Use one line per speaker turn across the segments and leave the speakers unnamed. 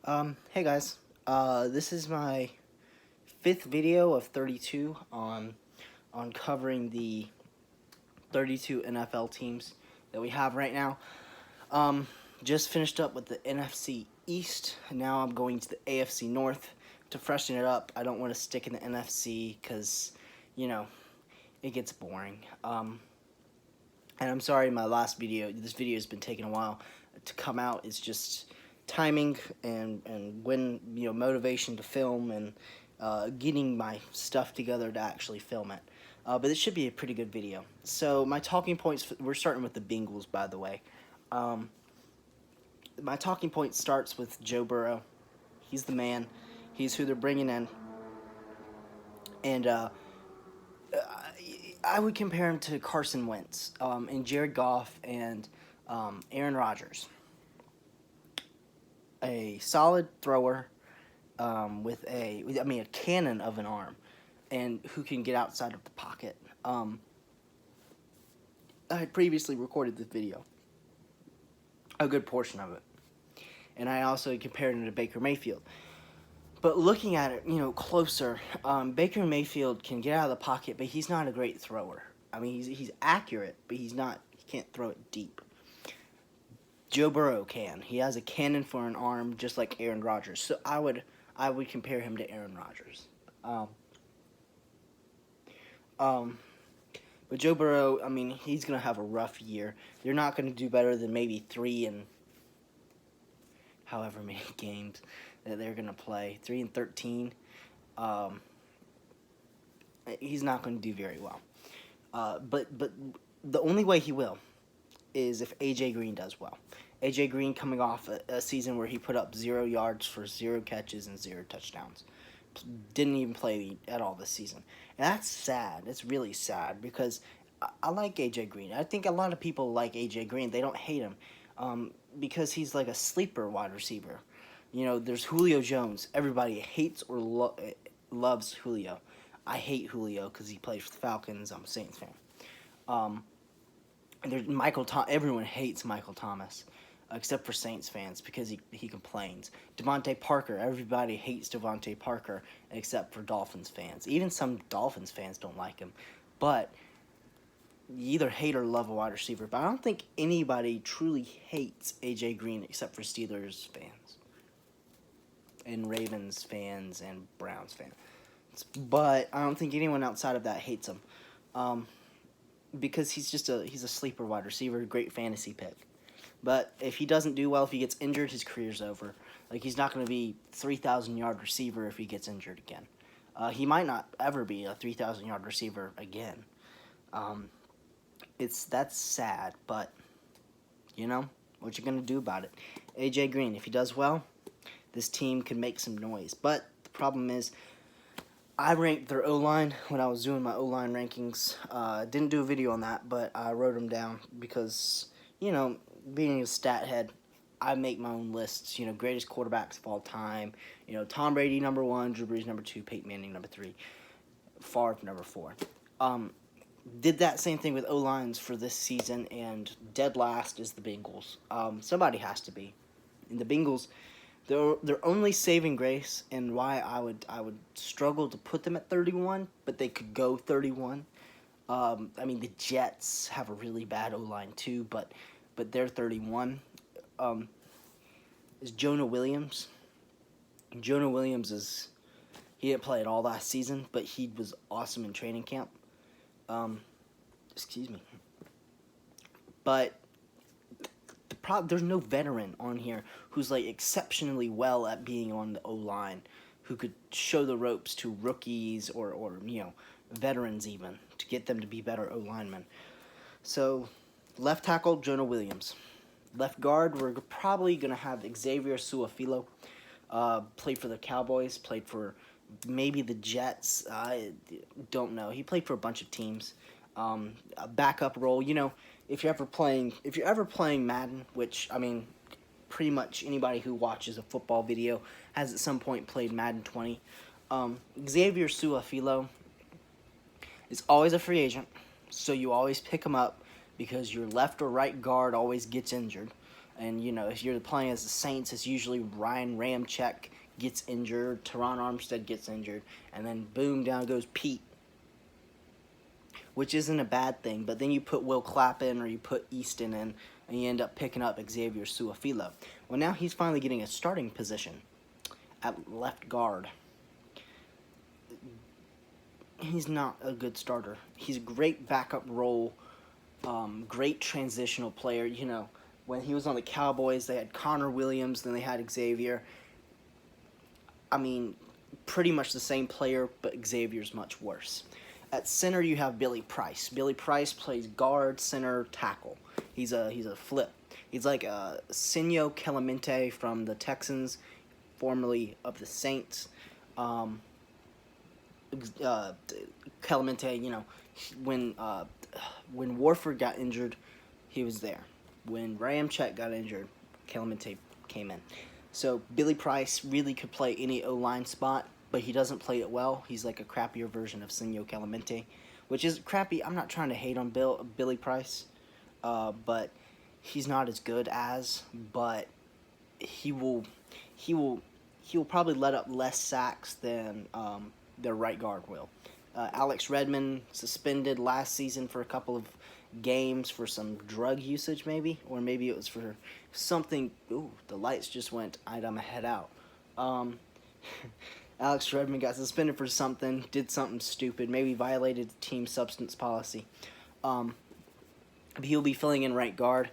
Hey guys, this is my fifth video of 32 on covering the 32 NFL teams that we have right now. Just finished up with the NFC East, and now I'm going to the AFC North to freshen it up. I don't want to stick in the NFC because, you know, it gets boring. And I'm sorry, this video has been taking a while to come out. It's just timing and when, motivation to film and getting my stuff together to actually film it. But it should be a pretty good video. So my talking points, we're starting with the Bengals, by the way. My talking point starts with Joe Burrow. He's the man. He's who they're bringing in. And I would compare him to Carson Wentz and Jared Goff and Aaron Rodgers. A solid thrower with a cannon of an arm, and who can get outside of the pocket. I had previously recorded this video, a good portion of it, and I also compared him to Baker Mayfield. But looking at it, closer, Baker Mayfield can get out of the pocket, but he's not a great thrower. I mean, he's accurate, but he can't throw it deep. Joe Burrow can. He has a cannon for an arm, just like Aaron Rodgers. So I would compare him to Aaron Rodgers. But Joe Burrow, I mean, he's gonna have a rough year. They're not gonna do better than maybe 3 and however many games that they're gonna play. 3 and 13. He's not gonna do very well. But the only way he will is if A.J. Green does well. A.J. Green coming off a season where he put up 0 yards for 0 catches and 0 touchdowns. Didn't even play at all this season. And that's sad. It's really sad because I like A.J. Green. I think a lot of people like A.J. Green. They don't hate him because he's like a sleeper wide receiver. There's Julio Jones. Everybody hates or loves Julio. I hate Julio because he plays for the Falcons. I'm a Saints fan. And there's everyone hates Michael Thomas, except for Saints fans because he complains. Devontae Parker, everybody hates Devontae Parker except for Dolphins fans. Even some Dolphins fans don't like him. But you either hate or love a wide receiver. But I don't think anybody truly hates A.J. Green except for Steelers fans and Ravens fans and Browns fans. But I don't think anyone outside of that hates him. Because he's a sleeper wide receiver, great fantasy pick. But if he doesn't do well, if he gets injured, his career's over. Like, he's not going to be 3,000-yard receiver if he gets injured again. He might not ever be a 3,000-yard receiver again. That's sad, but, what you going to do about it? A.J. Green, if he does well, this team can make some noise. But the problem is, I ranked their O-line when I was doing my O-line rankings. Didn't do a video on that, but I wrote them down because, being a stat head, I make my own lists. Greatest quarterbacks of all time. Tom Brady number 1, Drew Brees number 2, Peyton Manning number 3, Favre number 4. Did that same thing with O-lines for this season, and dead last is the Bengals. Somebody has to be. And the Bengals, their only saving grace, and why I would struggle to put them at 31, but they could go 31. The Jets have a really bad O-line too, but they're 31. Is Jonah Williams. Jonah Williams he didn't play at all last season, but he was awesome in training camp. Excuse me. But there's no veteran on here who's like exceptionally well at being on the O-line, who could show the ropes to rookies or veterans even to get them to be better O-linemen. So left tackle Jonah Williams. Left guard, we're probably gonna have Xavier Su'a-Filo. Played for the Cowboys, played for maybe the Jets. I don't know. He played for a bunch of teams. A backup role, if you're ever playing Madden, which, pretty much anybody who watches a football video has at some point played Madden 20. Xavier Su'a-Filo is always a free agent, so you always pick him up because your left or right guard always gets injured. And, if you're playing as the Saints, it's usually Ryan Ramczyk gets injured, Teron Armstead gets injured, and then boom, down goes Pete. Which isn't a bad thing, but then you put Will Clapp in or you put Easton in, and you end up picking up Xavier Su'a-Filo. Well, now he's finally getting a starting position at left guard. He's not a good starter. He's a great backup role, great transitional player. When he was on the Cowboys, they had Connor Williams, then they had Xavier. I mean, pretty much the same player, but Xavier's much worse. At center, you have Billy Price. Billy Price plays guard, center, tackle. He's a flip. He's like Senio Clemente from the Texans, formerly of the Saints. Clemente, when Warford got injured, he was there. When Ramczyk got injured, Clemente came in. So Billy Price really could play any O-line spot, but he doesn't play it well. He's like a crappier version of Senio Clemente, which is crappy. I'm not trying to hate on Billy Price, but he's not as good as. But he will probably let up less sacks than their right guard will. Alex Redmond suspended last season for a couple of games for some drug usage, maybe, or maybe it was for something. Ooh, the lights just went. I'm gonna head out. Alex Redmond got suspended for something, did something stupid, maybe violated the team substance policy. He'll be filling in right guard.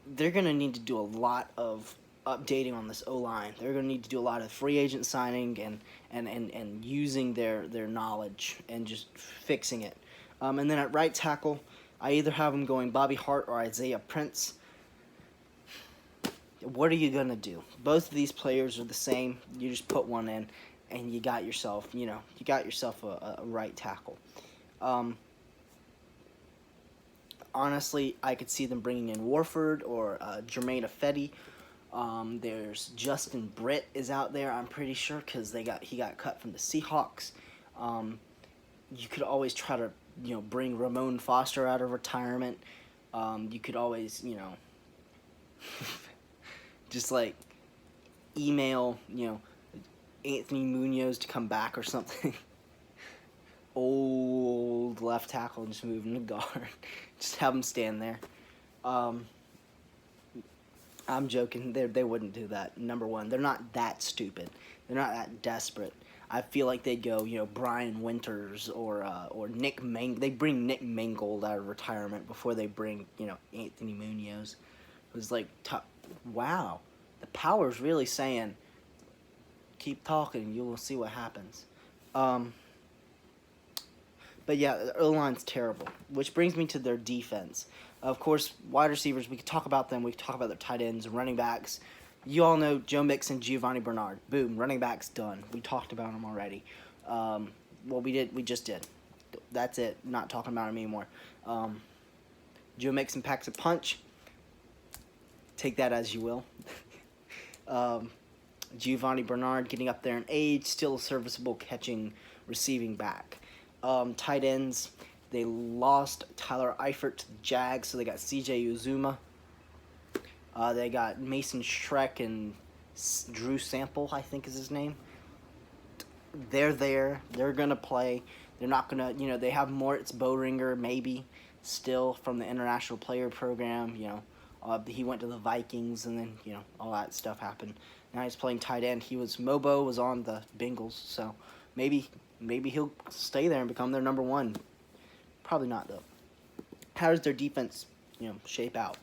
They're going to need to do a lot of updating on this O-line. They're going to need to do a lot of free agent signing and using their knowledge and just fixing it. And then at right tackle, I either have them going Bobby Hart or Isaiah Prince. What are you going to do? Both of these players are the same. You just put one in, and you got yourself, a right tackle. Honestly, I could see them bringing in Warford or Jermaine Ifedi. There's Justin Britt is out there, I'm pretty sure, because he got cut from the Seahawks. You could always try to, bring Ramon Foster out of retirement. You could always, just like email, Anthony Munoz to come back or something. Old left tackle and just move him to guard. Just have him stand there. I'm joking. They wouldn't do that. Number one, they're not that stupid. They're not that desperate. I feel like they'd go, Brian Winters or Nick They bring Nick Mangold out of retirement before they bring, Anthony Munoz. It was like, wow, the power's really saying, keep talking, you will see what happens. But yeah, the O-line's terrible, which brings me to their defense. Of course, wide receivers, we could talk about them. We could talk about their tight ends and running backs. You all know Joe Mixon, Giovanni Bernard. Boom, running back's done. We talked about them already. We just did. That's it. Not talking about him anymore. Joe Mixon packs a punch. Take that as you will. Giovanni Bernard getting up there in age, still a serviceable receiving back. Tight ends, they lost Tyler Eifert to the Jags, so they got C.J. Uzuma. They got Mason Schreck and Drew Sample, I think is his name. They're there. They're going to play. They're not going to, they have Moritz Boehringer, maybe, still from the International Player Program. He went to the Vikings, and then, all that stuff happened. Now he's playing tight end. Mobo was on the Bengals, so maybe he'll stay there and become their number one. Probably not, though. How does their defense, shape out?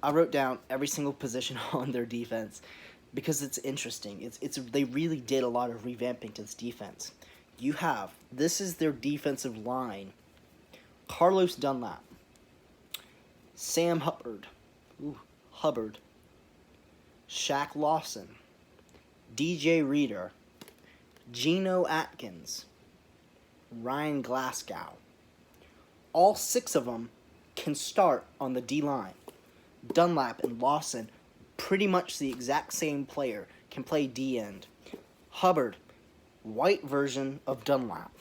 I wrote down every single position on their defense because it's interesting. They really did a lot of revamping to this defense. This is their defensive line. Carlos Dunlap, Sam Hubbard, Shaq Lawson, DJ Reader, Geno Atkins, Ryan Glasgow. All six of them can start on the D-line. Dunlap and Lawson, pretty much the exact same player, can play D-end. Hubbard, white version of Dunlap,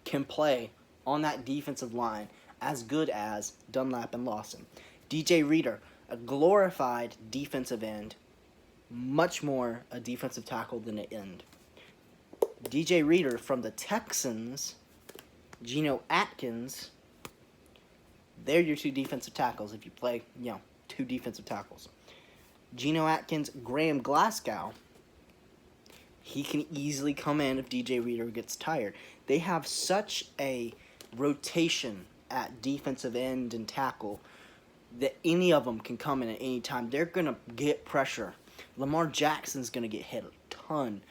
can play on that defensive line as good as Dunlap and Lawson. DJ Reader, a glorified defensive end, much more a defensive tackle than an end. DJ Reader from the Texans, Geno Atkins, they're your two defensive tackles if you play, two defensive tackles. Geno Atkins, Graham Glasgow, he can easily come in if DJ Reader gets tired. They have such a rotation at defensive end and tackle that any of them can come in at any time. They're going to get pressure. Lamar Jackson's going to get hit a ton.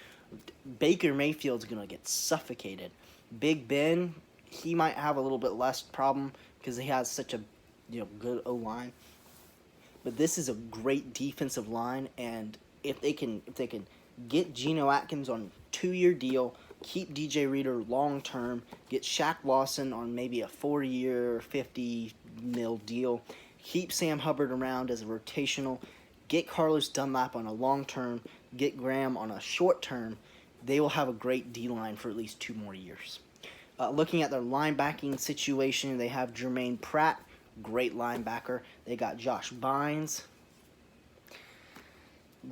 Baker Mayfield's going to get suffocated. Big Ben, he might have a little bit less problem because he has such a good O-line. But this is a great defensive line, and if they can get Geno Atkins on a 2-year deal, keep DJ Reader long term, get Shaq Lawson on maybe a 4-year, $50 million deal, keep Sam Hubbard around as a rotational, get Carlos Dunlap on a long term, get Graham on a short term, they will have a great D-line for at least 2 more years. Looking at their linebacking situation, they have Jermaine Pratt, great linebacker. They got Josh Bynes,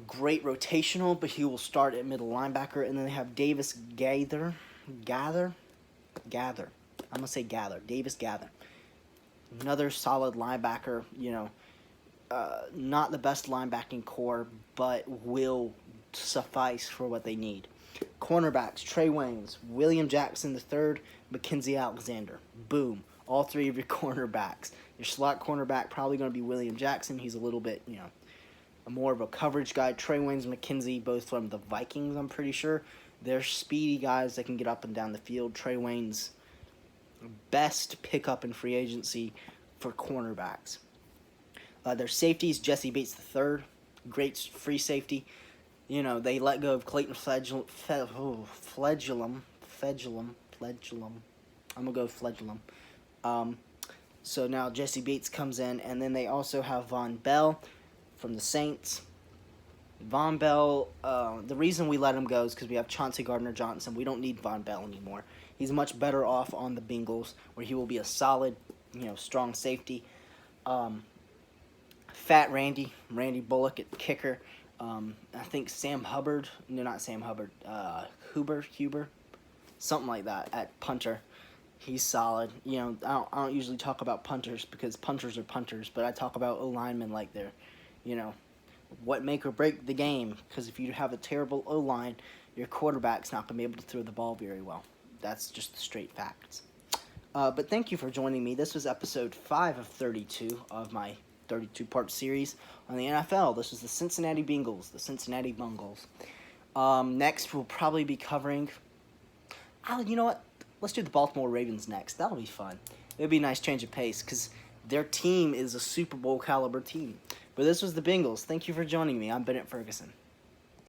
great rotational, but he will start at middle linebacker. And then they have Davis Gather. I'm going to say Gather. Davis Gather. Another solid linebacker, not the best linebacking core, but will suffice for what they need. Cornerbacks, Trey Waynes, William Jackson III, Mackenzie Alexander. Boom. All 3 of your cornerbacks. Your slot cornerback probably going to be William Jackson. He's a little bit, more of a coverage guy. Trey Waynes, McKenzie, both from the Vikings, I'm pretty sure. They're speedy guys that can get up and down the field. Trey Waynes, best pickup in free agency for cornerbacks. Their safeties, Jesse Bates III, great free safety. They let go of Clayton Fledglam. I'm going to go Fledglam. So now Jesse Bates comes in, and then they also have Von Bell from the Saints. Von Bell, the reason we let him go is because we have Chauncey Gardner-Johnson. We don't need Von Bell anymore. He's much better off on the Bengals, where he will be a solid, strong safety. Fat Randy Bullock at kicker. I think Huber, something like that at punter. He's solid. I don't usually talk about punters because punters are punters, but I talk about O-linemen like they're, what make or break the game. Because if you have a terrible O-line, your quarterback's not going to be able to throw the ball very well. That's just the straight facts. But thank you for joining me. This was episode 5 of 32 of my 32-part series on the NFL. This is the Cincinnati Bengals, the Cincinnati Bengals. Next, we'll probably be covering... you know what? Let's do the Baltimore Ravens next. That'll be fun. It'll be a nice change of pace because their team is a Super Bowl caliber team. But this was the Bengals. Thank you for joining me. I'm Bennett Ferguson.